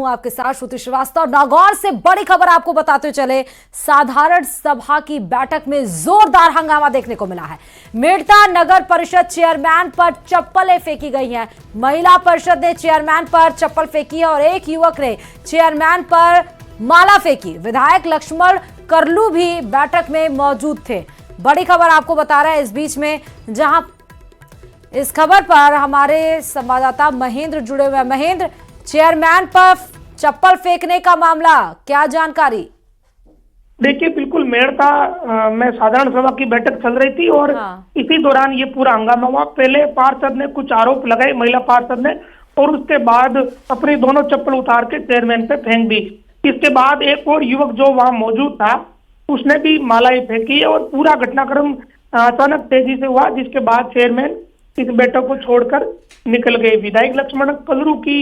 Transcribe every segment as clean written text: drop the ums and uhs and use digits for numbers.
हूं आपके साथ श्रुति श्रीवास्तव। नागौर से बड़ी खबर आपको बताते चले, साधारण सभा की बैठक में जोरदार हंगामा देखने को मिला है। मेड़ता नगर परिषद चेयरमैन पर चप्पलें फेंकी गई हैं। महिला परिषद ने चेयरमैन पर चप्पल फेंकी है और एक युवक ने चेयरमैन पर माला फेंकी। विधायक लक्ष्मण करलू भी बैठक में मौजूद थे। बड़ी खबर आपको बता रहे हैं इस बीच में, जहां इस खबर पर हमारे संवाददाता महेंद्र जुड़े हुए हैं। महेंद्र, चेयरमैन पर चप्पल फेंकने का मामला, क्या जानकारी? देखिए, बिल्कुल मेड़ता में साधारण सभा की बैठक चल रही थी और इसी दौरान ये पूरा हंगामा हुआ। पहले पार्षद ने कुछ आरोप लगाए, महिला पार्षद ने, और उसके बाद अपनी दोनों चप्पल उतार के चेयरमैन पे फेंक दी। इसके बाद एक और युवक जो वहां मौजूद था उसने भी मालाएं फेंकी और पूरा घटनाक्रम अचानक तेजी से हुआ, जिसके बाद चेयरमैन इस बैठक को छोड़कर निकल गए। विधायक लक्ष्मण कलरू की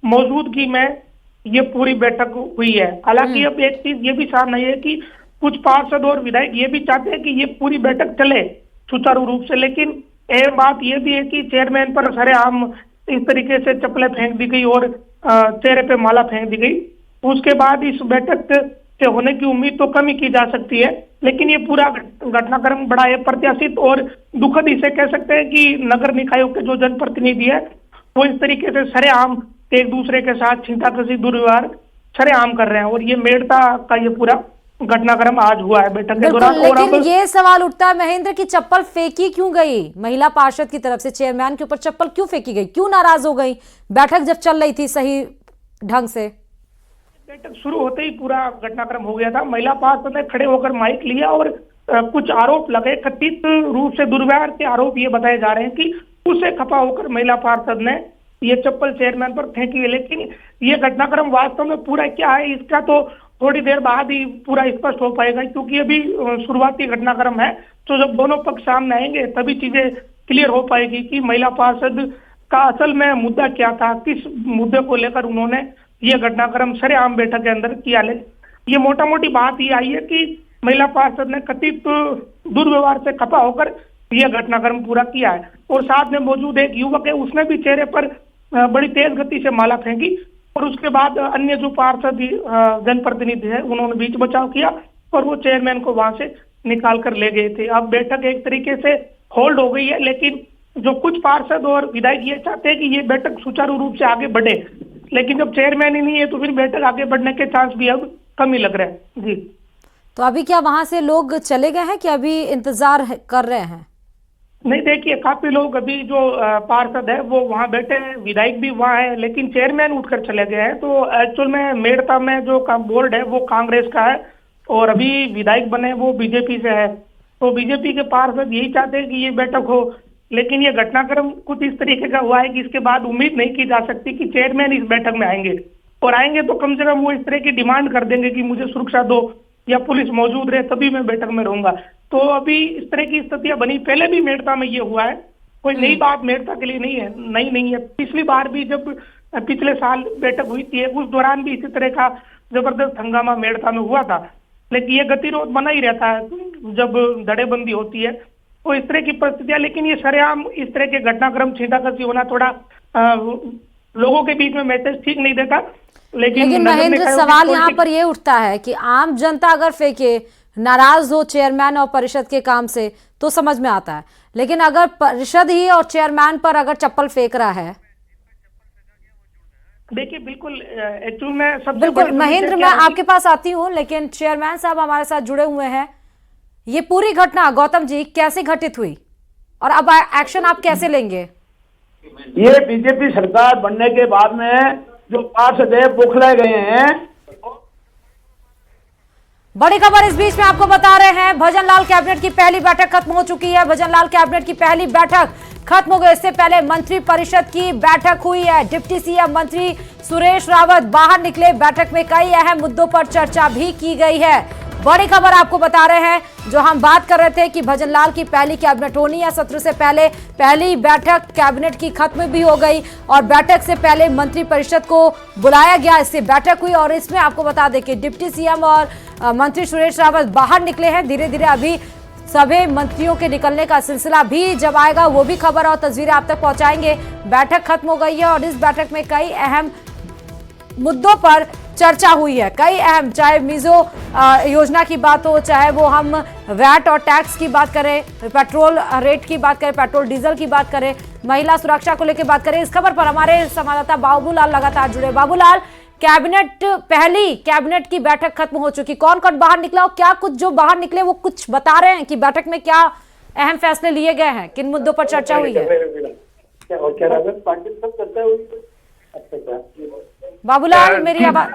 मौजूदगी में ये पूरी बैठक हुई है। हालांकि अब एक चीज ये भी सामने है कि कुछ पार्षद और विधायक ये भी चाहते हैं कि ये पूरी बैठक चले सुचारू रूप से, लेकिन एक बात ये भी है कि चेयरमैन पर सरेआम इस तरीके से चप्पलें फेंक दी गई और चेहरे पे माला फेंक दी गई। उसके बाद इस बैठक से होने की उम्मीद तो कम ही की जा सकती है, लेकिन ये पूरा घटनाक्रम बड़ा है प्रत्याशित और दुखद इसे कह सकते हैं कि नगर निकायों के जो जनप्रतिनिधि है वो इस तरीके से सरेआम एक दूसरे के साथ छींटाकशी दुर्व्यवहार सरेआम कर रहे हैं। और ये मेड़ता का ये पूरा घटनाक्रम आज हुआ है बैठक के दौरान। लेकिन ये सवाल उठता है महेंद्र की चप्पल फेंकी क्यों गई? महिला पार्षद की तरफ से चेयरमैन के ऊपर चप्पल क्यों फेंकी गई? क्यों नाराज हो गई? बैठक जब चल रही थी सही ढंग से। बैठक शुरू होते ही पूरा घटनाक्रम हो गया था। महिला पार्षद ने खड़े होकर माइक लिया और कुछ आरोप लगे, कथित रूप से दुर्व्यवहार के आरोप ये बताए जा रहे हैं कि उसे खपा होकर महिला पार्षद ने ये चप्पल चेयरमैन पर फेंकी है। लेकिन ये घटनाक्रम वास्तव में पूरा क्या है इसका तो थोड़ी देर बाद ही पूरा स्पष्ट हो पाएगा, क्योंकि अभी शुरुआती घटनाक्रम है। तो जब दोनों पक्ष सामने आएंगे तभी चीजें क्लियर हो पाएगी कि महिला पार्षद का असल में मुद्दा क्या था, किस मुद्दे को लेकर उन्होंने ये घटनाक्रम सरेआम बैठक के अंदर किया। ये मोटा मोटी बात ये आई है कि महिला पार्षद ने कथित दुर्व्यवहार से खपा होकर यह घटनाक्रम पूरा किया है। और साथ में मौजूद एक युवक है, उसने भी चेहरे पर बड़ी तेज गति से माला फेंकी और उसके बाद अन्य जो पार्षद जनप्रतिनिधि है उन्होंने बीच बचाव किया और वो चेयरमैन को वहां से निकाल कर ले गए थे। अब बैठक एक तरीके से होल्ड हो गई है, लेकिन जो कुछ पार्षद और विधायक ये चाहते हैं कि ये बैठक सुचारू रूप से आगे बढ़े, लेकिन जब चेयरमैन ही नहीं है तो फिर बैठक आगे बढ़ने के चांस भी अब कम ही लग रहे हैं। जी, तो अभी क्या वहां से लोग चले गए हैं कि अभी इंतजार कर रहे हैं? नहीं, देखिए, काफी लोग अभी जो पार्षद है वो वहां बैठे हैं, विधायक भी वहां है, लेकिन चेयरमैन उठकर चले गए हैं। तो एक्चुअल में मेड़ता में जो बोर्ड है वो कांग्रेस का है और अभी विधायक बने वो बीजेपी से है। तो बीजेपी के पार्षद यही चाहते हैं कि ये बैठक हो, लेकिन ये घटनाक्रम कुछ इस तरीके का हुआ है कि इसके बाद उम्मीद नहीं की जा सकती कि चेयरमैन इस बैठक में आएंगे, और आएंगे तो कम से कम वो इस तरह की डिमांड कर देंगे कि मुझे सुरक्षा दो या पुलिस मौजूद रहे तभी मैं बैठक में रहूंगा। तो अभी इस तरह की स्थितियां बनी। पहले भी मेड़ता में ये हुआ है, कोई नई बात मेड़ता के लिए नहीं है, नहीं है। पिछली बार भी जब पिछले साल बैठक हुई थी उस दौरान भी इसी तरह का जबरदस्त हंगामा मेड़ता में हुआ था। लेकिन ये गतिरोध बना ही रहता है जब धड़ेबंदी होती है, तो इस तरह की परिस्थितियां। लेकिन ये सरेआम इस तरह के घटनाक्रम छींटाकशी होना थोड़ा लोगों के बीच में मैसेज ठीक नहीं देता। लेकिन महेंद्र, सवाल यहाँ पर ये उठता है कि आम जनता अगर फेंके, नाराज हो चेयरमैन और परिषद के काम से तो समझ में आता है, लेकिन अगर परिषद ही और चेयरमैन पर अगर चप्पल फेंक रहा है। देखिए, बिल्कुल में सबसे बिल्कुल महेंद्र, मैं आपके पास आती हूँ, लेकिन चेयरमैन साहब हमारे साथ जुड़े हुए हैं। ये पूरी घटना गौतम जी कैसे घटित हुई और अब एक्शन आप कैसे लेंगे? ये बीजेपी सरकार बनने के बाद में जो पार्षद है बौखलाए गए हैं। बड़ी खबर इस बीच में आपको बता रहे हैं, भजनलाल कैबिनेट की पहली बैठक खत्म हो चुकी है। भजनलाल कैबिनेट की पहली बैठक खत्म हो गई। इससे पहले मंत्री परिषद की बैठक हुई है। डिप्टी सीएम मंत्री सुरेश रावत बाहर निकले। बैठक में कई अहम मुद्दों पर चर्चा भी की गई है। बड़ी खबर आपको बता रहे हैं, जो हम बात कर रहे थे कि भजनलाल की पहली कैबिनेट होनी है, सत्र से पहले पहली बैठक कैबिनेट की खत्म भी हो गई और बैठक से पहले मंत्री परिषद को बुलाया गया। इससे बैठक हुई और इसमें आपको बता दें कि डिप्टी सीएम और मंत्री सुरेश रावत बाहर निकले हैं। धीरे धीरे अभी सभी मंत्रियों के निकलने का सिलसिला भी जब आएगा वो भी खबर और तस्वीरें आप तक पहुंचाएंगे। बैठक खत्म हो गई है और इस बैठक में कई अहम मुद्दों पर चर्चा हुई है। कई अहम, चाहे मीजो योजना की बात हो, चाहे वो हम वैट और टैक्स की बात करें, पेट्रोल रेट की बात करें, पेट्रोल डीजल की बात करें, महिला सुरक्षा को लेकर बात करें। इस खबर पर हमारे संवाददाता बाबूलाल लगातार जुड़े। बाबूलाल, पहली कैबिनेट की बैठक खत्म हो चुकी, कौन कौन बाहर निकला और क्या कुछ जो बाहर निकले वो कुछ बता रहे हैं कि बैठक में क्या अहम फैसले लिए गए हैं, किन मुद्दों पर चर्चा हुई है? बाबूलाल, मेरी आवाज?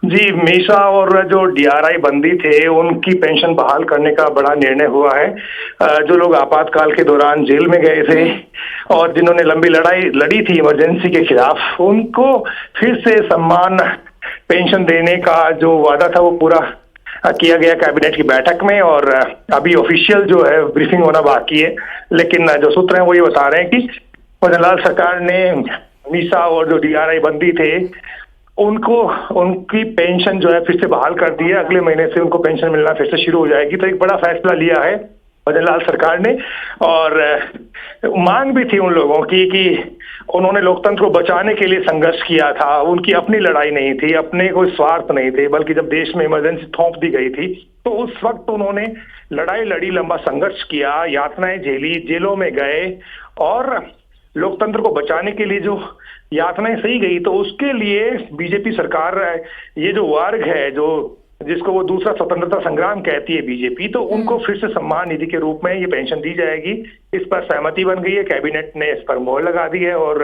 जी, मीसा और जो डीआरआई बंदी थे उनकी पेंशन बहाल करने का बड़ा निर्णय हुआ है। जो लोग आपातकाल के दौरान जेल में गए थे और जिन्होंने लंबी लड़ाई लड़ी थी इमरजेंसी के खिलाफ, उनको फिर से सम्मान पेंशन देने का जो वादा था वो पूरा किया गया कैबिनेट की बैठक में। और अभी ऑफिशियल जो है ब्रीफिंग होना बाकी है, लेकिन जो सूत्र हैं वो ये बता रहे हैं कि भजन लाल सरकार ने मीसा और जो डीआरआई बंदी थे उनको उनकी पेंशन जो है फिर से बहाल कर दी है। अगले महीने से उनको पेंशन मिलना फिर से शुरू हो जाएगी। तो एक बड़ा फैसला लिया है भजन लाल सरकार ने। और मांग भी थी उन लोगों की कि उन्होंने लोकतंत्र को बचाने के लिए संघर्ष किया था, उनकी अपनी लड़ाई नहीं थी, अपने कोई स्वार्थ नहीं थे, बल्कि जब देश में इमरजेंसी थोप दी गई थी तो उस वक्त उन्होंने लड़ाई लड़ी, लंबा संघर्ष किया, यातनाएं झेली, जेलों में गए और लोकतंत्र को बचाने के लिए जो यातनाएं सही गई, तो उसके लिए बीजेपी सरकार, ये जो वर्ग है जो जिसको वो दूसरा स्वतंत्रता संग्राम कहती है बीजेपी, तो उनको फिर से सम्मान निधि के रूप में ये पेंशन दी जाएगी। इस पर सहमति बन गई है, कैबिनेट ने इस पर मोहर लगा दी है। और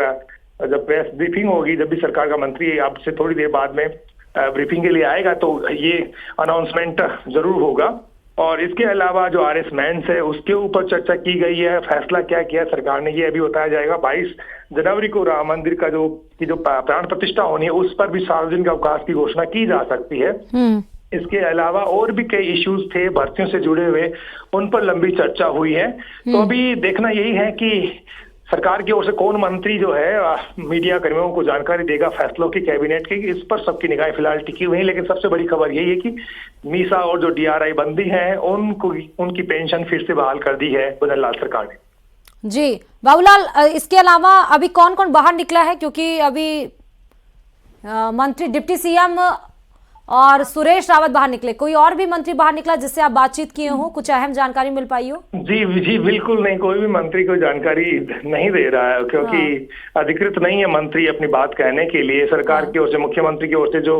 जब प्रेस ब्रीफिंग होगी, जब भी सरकार का मंत्री अब से थोड़ी देर बाद में ब्रीफिंग के लिए आएगा, तो ये अनाउंसमेंट जरूर होगा। और इसके अलावा जो आरएस मेंस है उसके ऊपर चर्चा की गई है। फैसला क्या किया सरकार ने ये अभी बताया जाएगा। 22 जनवरी को राम मंदिर का जो प्राण प्रतिष्ठा होनी है उस पर भी सार्वजनिक अवकाश की घोषणा की जा सकती है। इसके अलावा और भी कई इश्यूज थे भर्तियों से जुड़े हुए, उन पर लंबी चर्चा हुई है। तो अभी देखना यही है कि सरकार की ओर से कौन मंत्री जो है मीडिया कर्मियों को जानकारी देगा फैसलों की कैबिनेट की। इस पर सबकी निगाहें फिलहाल टिकी हुई है। लेकिन सबसे बड़ी खबर यही है कि मीसा और जो डीआरआई बंदी है उनकी पेंशन फिर से बहाल कर दी है भजन लाल सरकार ने। जी बाबूलाल, इसके अलावा अभी कौन कौन बाहर निकला है? क्योंकि अभी मंत्री डिप्टी सीएम और सुरेश रावत बाहर निकले, कोई और भी मंत्री बाहर निकला जिससे आप बातचीत किए हो, कुछ अहम जानकारी मिल पाई हो? जी बिल्कुल नहीं, कोई भी मंत्री कोई जानकारी नहीं दे रहा है, क्योंकि अधिकृत नहीं है मंत्री अपनी बात कहने के लिए। सरकार की ओर से, मुख्यमंत्री की ओर से जो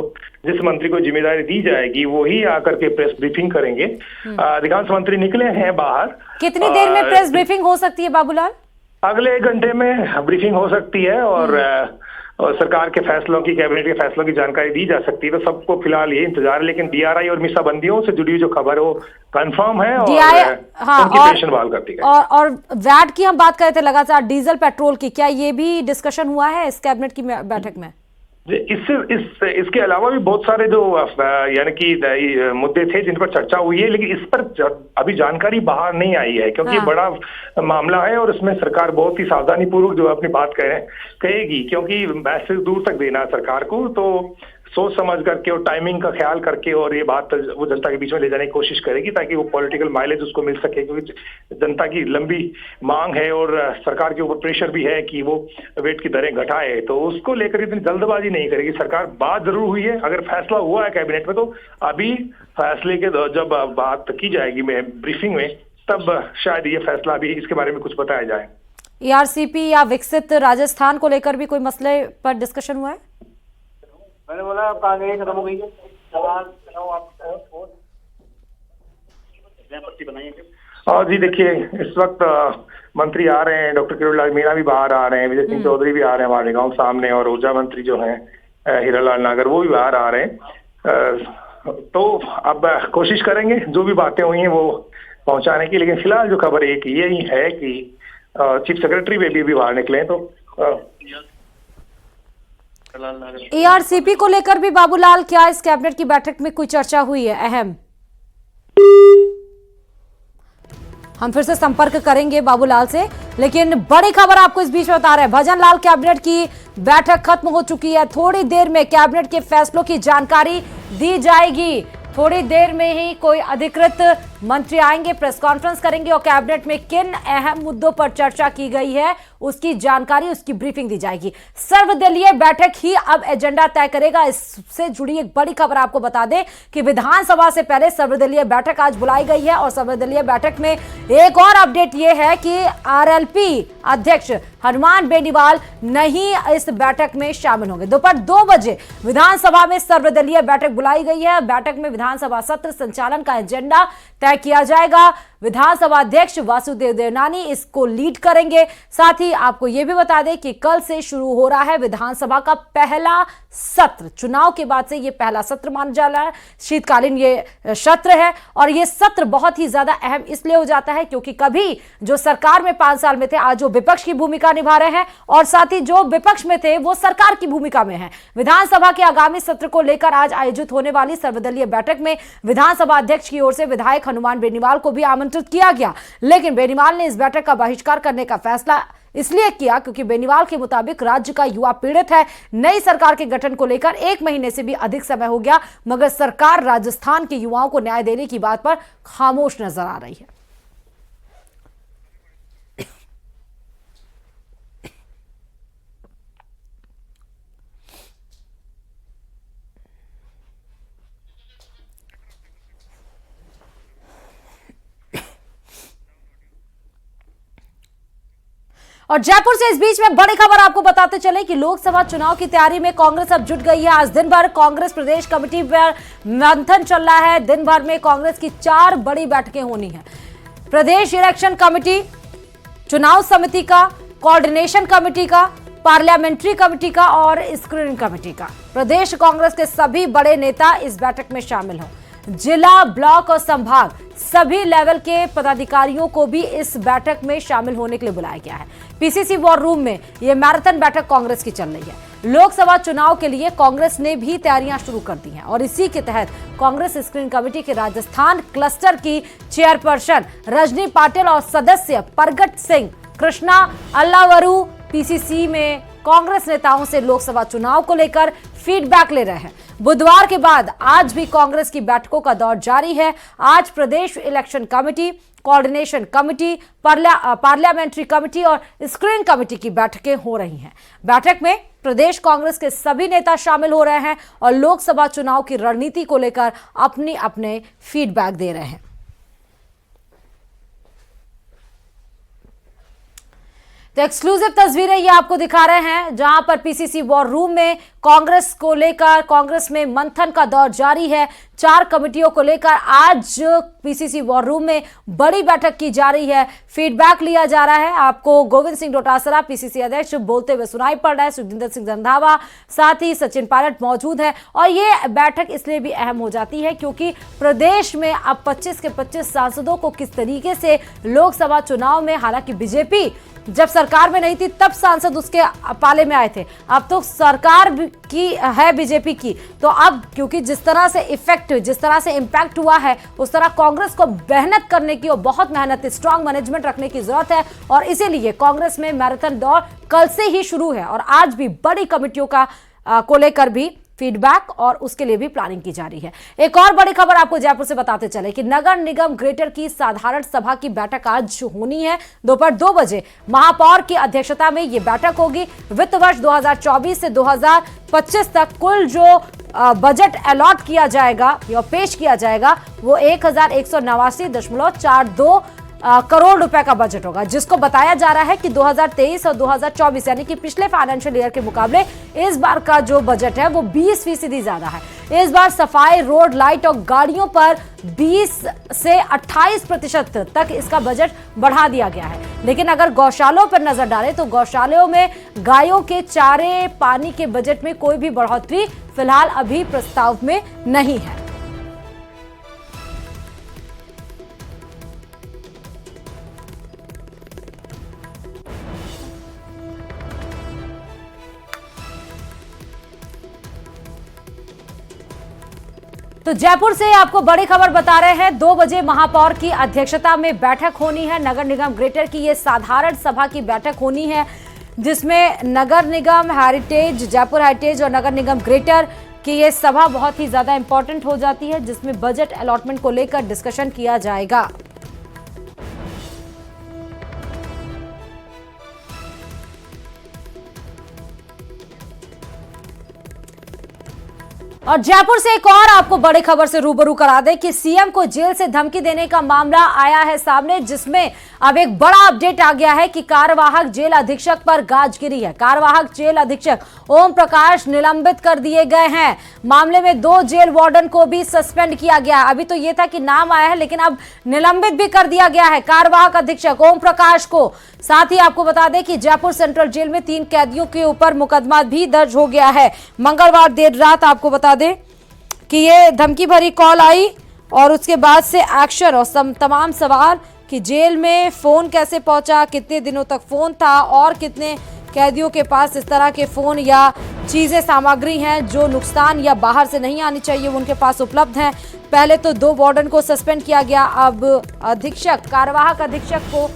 जिस मंत्री को जिम्मेदारी दी जाएगी वही आकर के प्रेस ब्रीफिंग करेंगे। अधिकांश मंत्री निकले हैं बाहर। कितनी देर में प्रेस ब्रीफिंग हो सकती है बाबूलाल? अगले 1 घंटे में ब्रीफिंग हो सकती है और सरकार के फैसलों की, कैबिनेट के फैसलों की जानकारी दी जा सकती है। तो सबको फिलहाल ये इंतजार है। लेकिन डीआरआई और मीसा बंदियों से जुड़ी जो खबर है वो कंफर्म है और उनकी पेंशन बहाल कर दी गई। और वैट की हम बात कर रहे थे लगातार, डीजल पेट्रोल की, क्या ये भी डिस्कशन हुआ है इस कैबिनेट की बैठक में? इसके अलावा भी बहुत सारे जो यानी कि मुद्दे थे जिन पर चर्चा हुई है, लेकिन इस पर अभी जानकारी बाहर नहीं आई है क्योंकि बड़ा मामला है और इसमें सरकार बहुत ही सावधानी पूर्वक जो अपनी बात कहेगी, क्योंकि मैसेज दूर तक देना सरकार को, तो सोच समझ करके और टाइमिंग का ख्याल करके और ये बात वो जनता के बीच में ले जाने की कोशिश करेगी ताकि वो पॉलिटिकल माइलेज उसको मिल सके। क्योंकि जनता की लंबी मांग है और सरकार के ऊपर प्रेशर भी है कि वो वेट की दरें घटाए, तो उसको लेकर इतनी जल्दबाजी नहीं करेगी सरकार। बात जरूर हुई है, अगर फैसला हुआ है कैबिनेट में तो अभी फैसले के जब बात की जाएगी ब्रीफिंग में, तब शायद ये फैसला भी इसके बारे में कुछ बताया जाए। ERCP या विकसित राजस्थान को लेकर भी कोई मसले पर डिस्कशन हुआ है? मैंने बोला कांग्रेस खत्म हो गई है। और जी देखिए, इस वक्त मंत्री आ रहे हैं, डॉक्टर किरोड़ीलाल मीणा भी बाहर आ रहे हैं, विजय सिंह चौधरी भी आ रहे हैं हमारे गांव सामने, और ऊर्जा मंत्री जो हैं हीरालाल नागर वो भी बाहर आ रहे हैं। तो अब कोशिश करेंगे जो भी बातें हुई हैं वो पहुंचाने की। लेकिन फिलहाल जो खबर एक यही है कि चीफ सेक्रेटरी वे भी बाहर निकले हैं। तो ERCP को लेकर भी बाबूलाल, क्या इस कैबिनेट की बैठक में कोई चर्चा हुई है अहम? हम फिर से संपर्क करेंगे बाबूलाल से, लेकिन बड़ी खबर आपको इस बीच में बता रहे हैं। भजन लाल कैबिनेट की बैठक खत्म हो चुकी है। थोड़ी देर में कैबिनेट के फैसलों की जानकारी दी जाएगी। थोड़ी देर में ही कोई अधिकृत मंत्री आएंगे, प्रेस कॉन्फ्रेंस करेंगे और कैबिनेट में किन अहम मुद्दों पर चर्चा की गई है उसकी जानकारी, उसकी ब्रीफिंग दी जाएगी। सर्वदलीय बैठक ही अब एजेंडा तय करेगा। इससे जुड़ी एक बड़ी खबर आपको बता दें कि विधानसभा से पहले सर्वदलीय बैठक आज बुलाई गई है और सर्वदलीय बैठक में एक और अपडेट यह है कि आरएलपी अध्यक्ष हनुमान बेनीवाल नहीं इस बैठक में शामिल होंगे। दोपहर 2 बजे विधानसभा में सर्वदलीय बैठक बुलाई गई है। बैठक में विधानसभा सत्र संचालन का एजेंडा तय किया जाएगा। विधानसभा अध्यक्ष वासुदेव देवनानी इसको लीड करेंगे। साथ ही आपको यह भी बता दें कि कल से शुरू हो रहा है विधानसभा का पहला सत्र। चुनाव के बाद से यह पहला सत्र माना जा रहा है, शीतकालीन ये सत्र है और यह सत्र बहुत ही ज्यादा अहम इसलिए हो जाता है क्योंकि कभी जो सरकार में 5 साल में थे आज वो विपक्ष की भूमिका निभा रहे हैं और साथ ही जो विपक्ष में थे वो सरकार की भूमिका में है। विधानसभा के आगामी सत्र को लेकर आज आयोजित होने वाली सर्वदलीय बैठक में विधानसभा अध्यक्ष की ओर से विधायक हनुमान बेनीवाल को भी आमंत्रित किया गया, लेकिन बेनीवाल ने इस बैठक का बहिष्कार करने का फैसला इसलिए किया क्योंकि बेनीवाल के मुताबिक राज्य का युवा पीड़ित है। नई सरकार के गठन को लेकर 1 महीने से भी अधिक समय हो गया मगर सरकार राजस्थान के युवाओं को न्याय देने की बात पर खामोश नजर आ रही है। और जयपुर से इस बीच में बड़ी खबर आपको बताते चले कि लोकसभा चुनाव की तैयारी में कांग्रेस अब जुट गई है। आज दिन भर कांग्रेस प्रदेश कमेटी पर मंथन चल रहा है। दिन भर में कांग्रेस की 4 बड़ी बैठकें होनी है। प्रदेश इलेक्शन कमेटी, चुनाव समिति का, कोऑर्डिनेशन कमेटी का, पार्लियामेंट्री कमेटी का और स्क्रीनिंग कमेटी का। प्रदेश कांग्रेस के सभी बड़े नेता इस बैठक में शामिल हों। जिला, ब्लॉक और संभाग सभी लेवल के पदाधिकारियों को भी इस बैठक में शामिल होने के लिए बुलाया गया है। पीसीसी वॉर रूम में यह मैराथन बैठक कांग्रेस की चल रही है। लोकसभा चुनाव के लिए कांग्रेस ने भी तैयारियां शुरू कर दी हैं और इसी के तहत कांग्रेस स्क्रीनिंग कमेटी के राजस्थान क्लस्टर की चेयरपर्सन रजनी पाटिल और सदस्य परगट सिंह कृष्णा अल्लावरू पीसीसी में कांग्रेस नेताओं से लोकसभा चुनाव को लेकर फीडबैक ले रहे हैं। बुधवार के बाद आज भी कांग्रेस की बैठकों का दौर जारी है। आज प्रदेश election committee, coordination committee, parliamentary committee और स्क्रीनिंग कमेटी की बैठकें हो रही हैं। बैठक में प्रदेश कांग्रेस के सभी नेता शामिल हो रहे हैं और लोकसभा चुनाव की रणनीति को लेकर अपने फीडबैक दे रहे हैं। तो एक्सक्लूसिव तस्वीरें ये आपको दिखा रहे हैं जहां पर पीसीसी वॉर रूम में कांग्रेस को लेकर कांग्रेस में मंथन का दौर जारी है। 4 कमेटियों को लेकर आज पीसीसी वॉर रूम में बड़ी बैठक की जा रही है। फीडबैक लिया जा रहा है। आपको गोविंद सिंह डोटासरा पीसीसी अध्यक्ष बोलते हुए सुनाई पड़ रहा है। सुखजिंदर सिंह रंधावा, साथ ही सचिन पायलट मौजूद है और ये बैठक इसलिए भी अहम हो जाती है क्योंकि प्रदेश में अब 25 के 25 सांसदों को किस तरीके से लोकसभा चुनाव में, हालांकि बीजेपी जब सरकार में नहीं थी तब सांसद उसके पाले में आए थे, अब तो सरकार की है बीजेपी की, तो अब क्योंकि जिस तरह से इफेक्ट, जिस तरह से इंपैक्ट हुआ है उस तरह कांग्रेस को मेहनत करने की और बहुत मेहनत, स्ट्रांग मैनेजमेंट रखने की जरूरत है और इसीलिए कांग्रेस में मैराथन दौर कल से ही शुरू है और आज भी बड़ी कमेटियों को लेकर भी फीडबैक और उसके लिए भी प्लानिंग की जा रही है। एक और बड़ी खबर आपको जयपुर से बताते चले कि नगर निगम ग्रेटर की साधारण सभा की बैठक आज होनी है। दोपहर 2 बजे महापौर की अध्यक्षता में यह बैठक होगी। वित्त वर्ष 2024 से 2025 तक कुल जो बजट अलॉट किया जाएगा या पेश किया जाएगा वो 1189.42 करोड़ रुपए का बजट होगा, जिसको बताया जा रहा है कि 2023 और 2024 यानी कि पिछले फाइनेंशियल ईयर के मुकाबले इस बार का जो बजट है वो 20% ज्यादा है। इस बार सफाई, रोड, लाइट और गाड़ियों पर 20 से 28% तक इसका बजट बढ़ा दिया गया है। लेकिन अगर गौशालों पर नजर डालें तो गौशालों में गायों के चारे, पानी के बजट में कोई भी बढ़ोतरी फिलहाल अभी प्रस्ताव में नहीं है। तो जयपुर से आपको बड़ी खबर बता रहे हैं। 2 बजे महापौर की अध्यक्षता में बैठक होनी है। नगर निगम ग्रेटर की ये साधारण सभा की बैठक होनी है जिसमें नगर निगम हेरिटेज, जयपुर हेरिटेज और नगर निगम ग्रेटर कि ये सभा बहुत ही ज्यादा इंपॉर्टेंट हो जाती है, जिसमें बजट अलॉटमेंट को लेकर डिस्कशन किया जाएगा। और जयपुर से एक और आपको बड़ी खबर से रूबरू करा दें कि सीएम को जेल से धमकी देने का मामला आया है सामने, जिसमें अब एक बड़ा अपडेट आ गया है कि कार्यवाहक जेल अधीक्षक पर गाज गिरी है। कार्यवाहक जेल अधीक्षक ओम प्रकाश निलंबित कर दिए गए हैं। मामले में 2 जेल वार्डन को भी सस्पेंड किया गया है। अभी तो यह था कि नाम आया है, लेकिन अब निलंबित भी कर दिया गया है कार्यवाहक अधीक्षक ओम प्रकाश को। साथ ही आपको बता दें कि जयपुर सेंट्रल जेल में 3 कैदियों के ऊपर मुकदमा भी दर्ज हो गया है। मंगलवार देर रात आपको बता दें कि ये धमकी भरी कॉल आई और उसके बाद से एक्शन और तमाम सवाल कि जेल में फोन कैसे पहुंचा, कितने दिनों तक फोन था और कितने कैदियों के पास इस तरह के फोन या चीजें सामग्री हैं जो नुकसान या बाहर से नहीं आनी चाहिए उनके पास उपलब्ध हैं। पहले तो 2 वार्डन को सस्पेंड किया गया, अब कार्यवाहक अधीक्षक को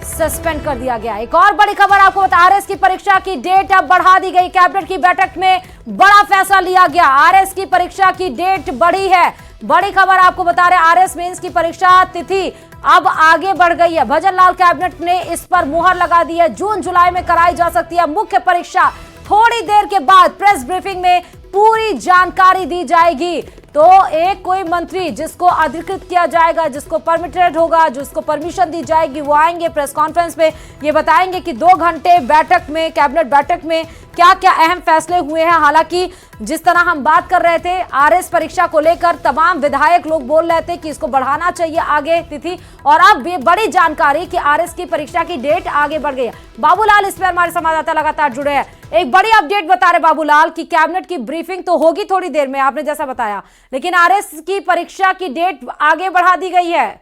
सस्पेंड कर दिया गया। एक और बड़ी खबर आपको बता, आरएस की परीक्षा की डेट अब बढ़ा दी गई। कैबिनेट की बैठक में बड़ा फैसला लिया गया, आरएस की परीक्षा की डेट बढ़ी है। बड़ी खबर आपको बता रहे, आरएस मेंस की परीक्षा तिथि अब आगे बढ़ गई है। भजन लाल कैबिनेट ने इस पर मुहर लगा दी है। जून जुलाई में कराई जा सकती है मुख्य परीक्षा। थोड़ी देर के बाद प्रेस ब्रीफिंग में पूरी जानकारी दी जाएगी। तो एक कोई मंत्री जिसको अधिकृत किया जाएगा, जिसको परमिटेड होगा, जिसको परमिशन दी जाएगी, वो आएंगे प्रेस कॉन्फ्रेंस में, ये बताएंगे कि 2 घंटे बैठक में, कैबिनेट बैठक में क्या क्या अहम फैसले हुए हैं। हालांकि जिस तरह हम बात कर रहे थे आरएस परीक्षा को लेकर, तमाम विधायक लोग बोल रहे थे कि इसको बढ़ाना चाहिए आगे तिथि, और अब ये बड़ी जानकारी कि आरएस की परीक्षा की डेट आगे बढ़ गई है। बाबूलाल इस पर हमारे संवाददाता लगातार जुड़े हैं। एक बड़ी अपडेट बता रहे बाबूलाल कि कैबिनेट की ब्रीफिंग तो होगी थोड़ी देर में, आपने जैसा बताया, लेकिन आरएस की परीक्षा की डेट आगे बढ़ा दी गई है।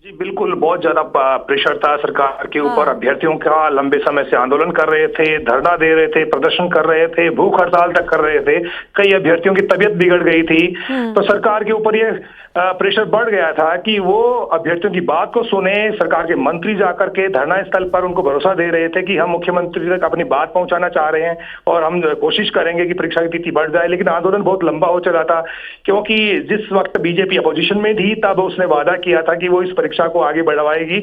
जी बिल्कुल, बहुत ज्यादा प्रेशर था सरकार के ऊपर। अभ्यर्थियों का लंबे समय से आंदोलन कर रहे थे, धरना दे रहे थे, प्रदर्शन कर रहे थे, भूख हड़ताल तक कर रहे थे। कई अभ्यर्थियों की तबीयत बिगड़ गई थी, तो सरकार के ऊपर ये प्रेशर बढ़ गया था कि वो अभ्यर्थियों की बात को सुने। सरकार के मंत्री जाकर के धरना स्थल पर उनको भरोसा दे रहे थे कि हम मुख्यमंत्री तक अपनी बात पहुंचाना चाह रहे हैं और हम कोशिश करेंगे कि परीक्षा की तिथि बढ़ जाए। लेकिन आंदोलन बहुत लंबा हो चला था, क्योंकि जिस वक्त बीजेपी अपोजिशन में थी तब उसने वादा किया था कि वो इस परीक्षा को आगे बढ़वाएगी।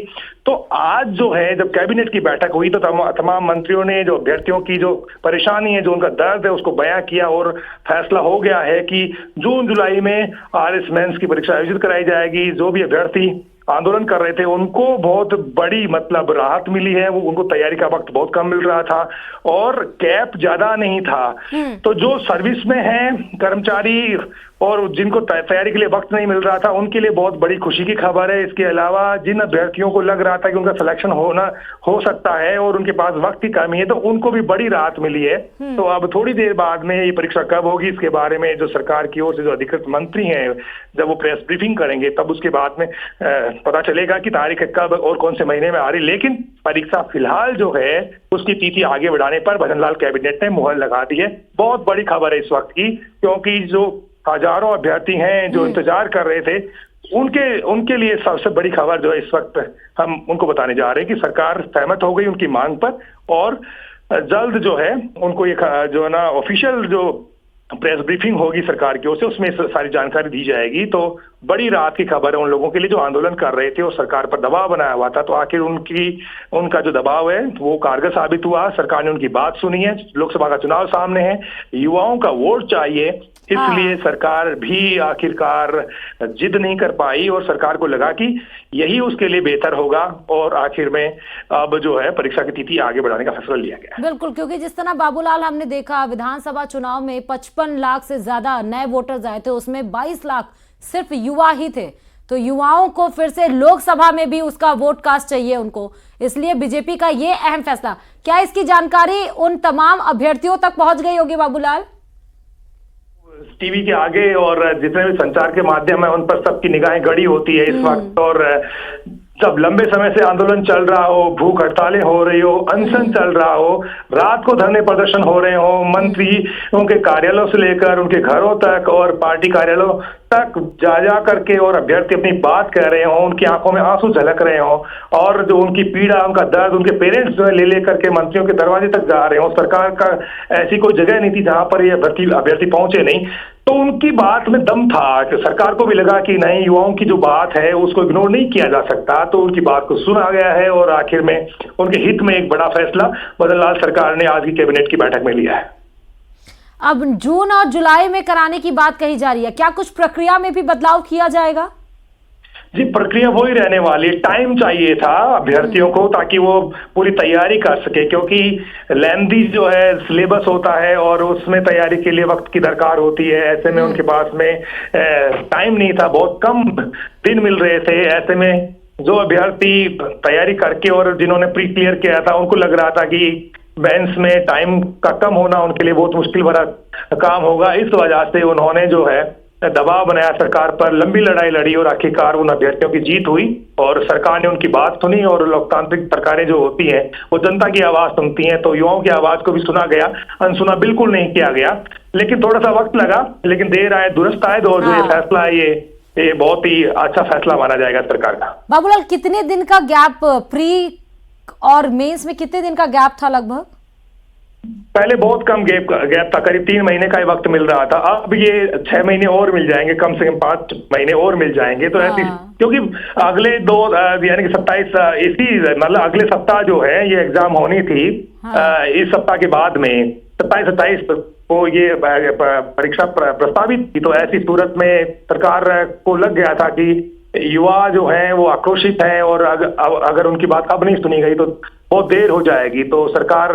तो आज जो है, जब कैबिनेट की बैठक हुई तो तमाम मंत्रियों ने जो अभ्यर्थियों की जो परेशानी है, जो उनका दर्द है, उसको बयां किया और फैसला हो गया है कि जून जुलाई में आरएस मेंस की परीक्षा आयोजित कराई जाएगी। जो भी अभ्यर्थी आंदोलन कर रहे थे उनको बहुत बड़ी राहत मिली है। वो उनको तैयारी का वक्त बहुत कम मिल रहा था और कैप ज्यादा नहीं था। तो जो सर्विस में है कर्मचारी और जिनको तैयारी के लिए वक्त नहीं मिल रहा था, उनके लिए बहुत बड़ी खुशी की खबर है। इसके अलावा जिन अभ्यर्थियों को लग रहा था कि उनका सिलेक्शन हो सकता है और उनके पास वक्त की कमी है, तो उनको भी बड़ी राहत मिली है। तो अब थोड़ी देर बाद में ये परीक्षा कब होगी, इसके बारे में जो सरकार की ओर से जो अधिकृत मंत्री हैं, जब वो प्रेस ब्रीफिंग करेंगे तब उसके बाद में पता चलेगा कि तारीख कब और कौन से महीने में आ रही। लेकिन परीक्षा फिलहाल जो है उसकी तिथि आगे बढ़ाने पर भजनलाल कैबिनेट ने मुहर लगा दी है। बहुत बड़ी खबर है इस वक्त की, क्योंकि जो हजारों अभ्यर्थी हैं जो इंतजार कर रहे थे, उनके लिए सबसे बड़ी खबर जो है इस वक्त हम उनको बताने जा रहे हैं कि सरकार सहमत हो गई उनकी मांग पर और जल्द जो है उनको ये जो है ना ऑफिशियल जो प्रेस ब्रीफिंग होगी सरकार की ओर से, उसमें सारी जानकारी दी जाएगी। तो बड़ी राहत की खबर है उन लोगों के लिए जो आंदोलन कर रहे थे और सरकार पर दबाव बनाया हुआ था। तो आखिर उनका जो दबाव है वो कारगर साबित हुआ। सरकार ने उनकी बात सुनी है। लोकसभा का चुनाव सामने है, युवाओं का वोट चाहिए, इसलिए सरकार भी आखिरकार जिद नहीं कर पाई और सरकार को लगा कि यही उसके लिए बेहतर होगा और आखिर में अब जो है परीक्षा की तिथि आगे बढ़ाने का फैसला लिया गया। बिल्कुल, क्योंकि जिस तरह बाबूलाल हमने देखा विधानसभा चुनाव में 55 लाख से ज्यादा नए वोटर्स आए थे, उसमें 22 लाख सिर्फ युवा ही थे। तो युवाओं को फिर से लोकसभा में भी उसका वोट कास्ट चाहिए उनको, इसलिए बीजेपी का ये अहम फैसला। क्या इसकी जानकारी उन तमाम अभ्यर्थियों तक पहुंच गई होगी बाबूलाल? टीवी के आगे और जितने भी संचार के माध्यम है उन पर सबकी निगाहें गड़ी होती है इस वक्त। और जब लंबे समय से आंदोलन चल रहा हो, भूख हड़तालें हो रही हो, अनशन चल रहा हो, रात को धरने प्रदर्शन हो रहे हो, मंत्री उनके कार्यालयों से लेकर उनके घरों तक और पार्टी कार्यालयों तक जा करके और अभ्यर्थी अपनी बात कह रहे हो, उनकी आंखों में आंसू झलक रहे हो और जो उनकी पीड़ा, उनका दर्द, उनके पेरेंट्स जो है ले करके मंत्रियों के दरवाजे तक जा रहे हो। सरकार का ऐसी कोई जगह नहीं थी जहां पर ये अभ्यर्थी पहुंचे नहीं। तो उनकी बात में दम था कि सरकार को भी लगा कि नहीं, युवाओं की जो बात है उसको इग्नोर नहीं किया जा सकता, तो उनकी बात को सुना गया है और आखिर में उनके हित में एक बड़ा फैसला भजन लाल सरकार ने आज की कैबिनेट की बैठक में लिया है। अब जून और जुलाई में कराने की बात कही जा रही है, क्या कुछ प्रक्रिया में भी बदलाव किया जाएगा? जी, प्रक्रिया वही रहने वाली। टाइम चाहिए था अभ्यर्थियों को ताकि वो पूरी तैयारी कर सके, क्योंकि लेंथी जो है सिलेबस होता है और उसमें तैयारी के लिए वक्त की दरकार होती है। ऐसे में उनके पास में टाइम नहीं था, बहुत कम दिन मिल रहे थे। ऐसे में जो अभ्यर्थी तैयारी करके और जिन्होंने प्री क्लियर किया था उनको लग रहा था कि मेंस में टाइम का कम होना उनके लिए बहुत मुश्किल भरा काम होगा। इस वजह से उन्होंने जो है दबाव बनाया सरकार पर, लंबी लड़ाई लड़ी और आखिरकार उन अभ्यर्थियों की जीत हुई और सरकार ने उनकी बात सुनी। और लोकतांत्रिक सरकारें जो होती हैं वो जनता की आवाज सुनती हैं, तो युवाओं की आवाज को भी सुना गया, अनसुना बिल्कुल नहीं किया गया। लेकिन थोड़ा सा वक्त लगा, लेकिन देर आए दुरुस्त आए, और जो ये फैसला है ये बहुत ही अच्छा फैसला माना जाएगा सरकार का। बाबूलाल, कितने दिन का गैप, प्री और मेंस में कितने दिन का गैप था लगभग? पहले बहुत कम गैप था, करीब 3 महीने का ही वक्त मिल रहा था। अब ये 6 महीने और मिल जाएंगे, कम से कम 5 महीने और मिल जाएंगे। तो ऐसी, क्योंकि अगले 2 यानी कि 27 इसी मतलब अगले सप्ताह जो है ये एग्जाम होनी थी। इस सप्ताह के बाद में 27 को ये परीक्षा प्रस्तावित थी। तो ऐसी सूरत में सरकार को लग गया था कि युवा जो हैं वो आक्रोशित हैं और अगर उनकी बात अब नहीं सुनी गई तो बहुत देर हो जाएगी। तो सरकार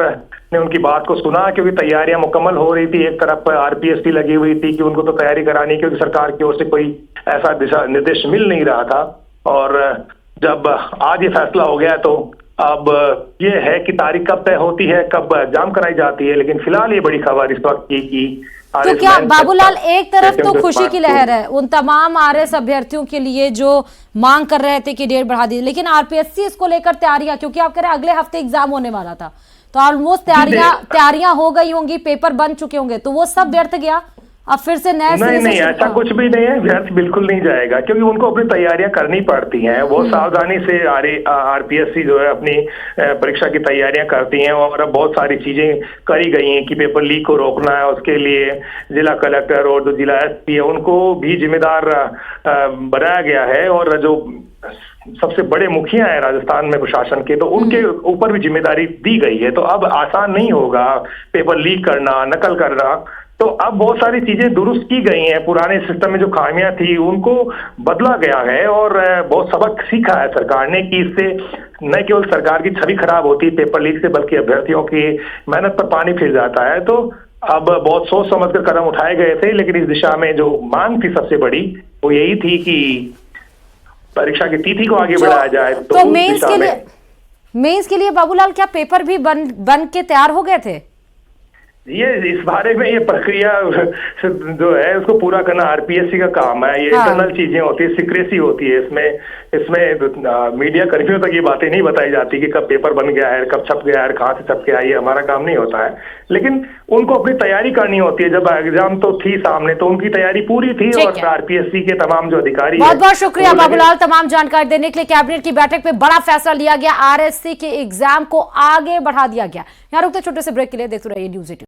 ने उनकी बात को सुना, क्योंकि तैयारियां मुकम्मल हो रही थी। एक तरफ आरपीएससी लगी हुई थी कि उनको तो तैयारी करानी, क्योंकि सरकार की ओर से कोई ऐसा दिशा निर्देश मिल नहीं रहा था। और जब आज ये फैसला हो गया तो अब ये है कि तारीख कब तय होती है, कब एग्जाम कराई जाती है। लेकिन फिलहाल ये बड़ी खबर इस वक्त की तो क्या बाबूलाल, एक तरफ तो खुशी की लहर है उन तमाम आरएस अभ्यर्थियों के लिए जो मांग कर रहे थे कि डेट बढ़ा दी, लेकिन आरपीएससी इसको लेकर तैयारियां, क्योंकि आप कह रहे हैं अगले हफ्ते एग्जाम होने वाला था, तो ऑलमोस्ट तैयारियां हो गई होंगी, पेपर बन चुके होंगे, तो वो सब व्यर्थ गया। अब फिर से नए नहीं, ऐसा कुछ भी नहीं है, व्यर्थ बिल्कुल नहीं जाएगा, क्योंकि उनको अपनी तैयारियां करनी पड़ती हैं। वो सावधानी से आरपीएससी जो है अपनी परीक्षा की तैयारियां करती हैं और अब बहुत सारी चीजें करी गई हैं कि पेपर लीक को रोकना है। उसके लिए जिला कलेक्टर और जो जिला एसपी है उनको भी जिम्मेदार बनाया गया है, और जो सबसे बड़े मुखिया है राजस्थान में प्रशासन के, तो उनके ऊपर भी जिम्मेदारी दी गई है। तो अब आसान नहीं होगा पेपर लीक करना, नकल करना। तो अब बहुत सारी चीजें दुरुस्त की गई हैं, पुराने सिस्टम में जो खामियां थी उनको बदला गया है और बहुत सबक सीखा है सरकार ने कि इससे न केवल सरकार की छवि खराब होती है पेपर लीक से, बल्कि अभ्यर्थियों की मेहनत पर पानी फिर जाता है। तो अब बहुत सोच समझ कर कदम उठाए गए थे, लेकिन इस दिशा में जो मांग थी सबसे बड़ी वो यही थी कि परीक्षा की तिथि को आगे बढ़ाया जाए। तो मेंस के लिए बाबूलाल क्या पेपर भी बन के तैयार हो गए थे? ये इस बारे में ये प्रक्रिया जो है उसको पूरा करना आरपीएससी का काम है। ये इंटरनल चीजें होती है, सीक्रेसी होती है। इसमें मीडिया कर्मियों तक ये बातें नहीं बताई जाती कि कब पेपर बन गया है, कब छप गया है, कहाँ से छप गया है, ये हमारा काम नहीं होता है। लेकिन उनको अपनी तैयारी करनी होती है। जब एग्जाम तो थी सामने तो उनकी तैयारी पूरी थी और आरपीएससी के तमाम जो अधिकारी, बहुत बहुत शुक्रिया बाबूलाल तमाम जानकारी देने के लिए। कैबिनेट की बैठक में बड़ा फैसला लिया गया, आरएससी के एग्जाम को आगे बढ़ा दिया गया। यहाँ रुकते छोटे से ब्रेक के लिए, देखते रहिए न्यूज़ 18।